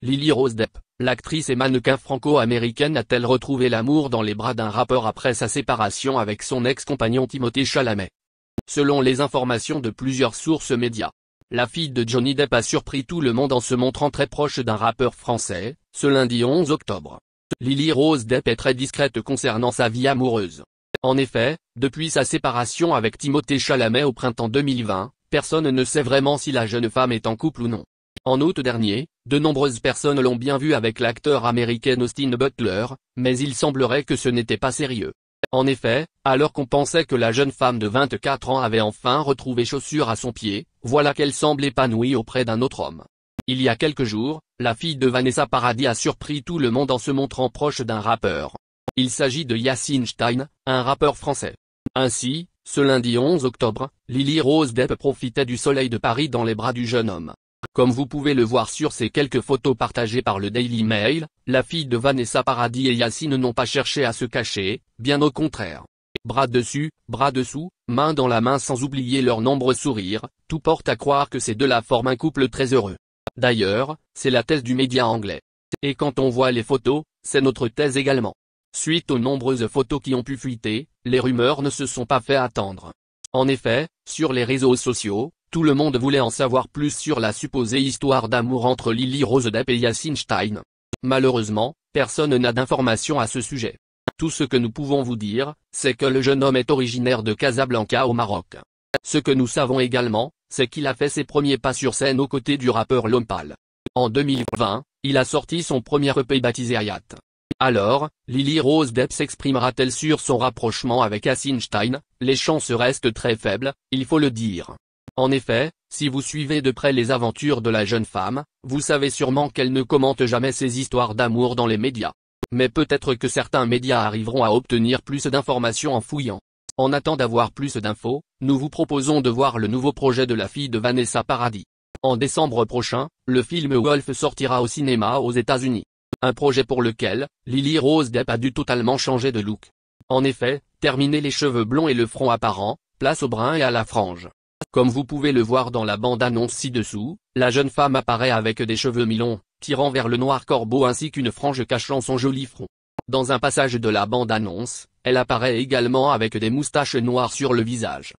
Lily Rose Depp, l'actrice et mannequin franco-américaine a-t-elle retrouvé l'amour dans les bras d'un rappeur après sa séparation avec son ex-compagnon Timothée Chalamet? Selon les informations de plusieurs sources médias, la fille de Johnny Depp a surpris tout le monde en se montrant très proche d'un rappeur français, ce lundi 11 octobre. Lily Rose Depp est très discrète concernant sa vie amoureuse. En effet, depuis sa séparation avec Timothée Chalamet au printemps 2020, personne ne sait vraiment si la jeune femme est en couple ou non. En août dernier, de nombreuses personnes l'ont bien vue avec l'acteur américain Austin Butler, mais il semblerait que ce n'était pas sérieux. En effet, alors qu'on pensait que la jeune femme de 24 ans avait enfin retrouvé chaussure à son pied, voilà qu'elle semble épanouie auprès d'un autre homme. Il y a quelques jours, la fille de Vanessa Paradis a surpris tout le monde en se montrant proche d'un rappeur. Il s'agit de Yacine Stein, un rappeur français. Ainsi, ce lundi 11 octobre, Lily Rose Depp profitait du soleil de Paris dans les bras du jeune homme. Comme vous pouvez le voir sur ces quelques photos partagées par le Daily Mail, la fille de Vanessa Paradis et Yacine n'ont pas cherché à se cacher, bien au contraire. Bras dessus, bras dessous, main dans la main sans oublier leurs nombreux sourires, tout porte à croire que ces deux-là forment un couple très heureux. D'ailleurs, c'est la thèse du média anglais. Et quand on voit les photos, c'est notre thèse également. Suite aux nombreuses photos qui ont pu fuiter, les rumeurs ne se sont pas fait attendre. En effet, sur les réseaux sociaux, tout le monde voulait en savoir plus sur la supposée histoire d'amour entre Lily Rose Depp et Yacine Stein. Malheureusement, personne n'a d'informations à ce sujet. Tout ce que nous pouvons vous dire, c'est que le jeune homme est originaire de Casablanca au Maroc. Ce que nous savons également, c'est qu'il a fait ses premiers pas sur scène aux côtés du rappeur Lompal. En 2020, il a sorti son premier EP baptisé Hayat. Alors, Lily Rose Depp s'exprimera-t-elle sur son rapprochement avec Yacine Stein? Les chances restent très faibles, il faut le dire. En effet, si vous suivez de près les aventures de la jeune femme, vous savez sûrement qu'elle ne commente jamais ses histoires d'amour dans les médias. Mais peut-être que certains médias arriveront à obtenir plus d'informations en fouillant. En attendant d'avoir plus d'infos, nous vous proposons de voir le nouveau projet de la fille de Vanessa Paradis. En décembre prochain, le film Wolf sortira au cinéma aux États-Unis. Un projet pour lequel, Lily Rose Depp a dû totalement changer de look. En effet, terminer les cheveux blonds et le front apparent, place au brun et à la frange. Comme vous pouvez le voir dans la bande-annonce ci-dessous, la jeune femme apparaît avec des cheveux mi-longs, tirant vers le noir corbeau ainsi qu'une frange cachant son joli front. Dans un passage de la bande-annonce, elle apparaît également avec des moustaches noires sur le visage.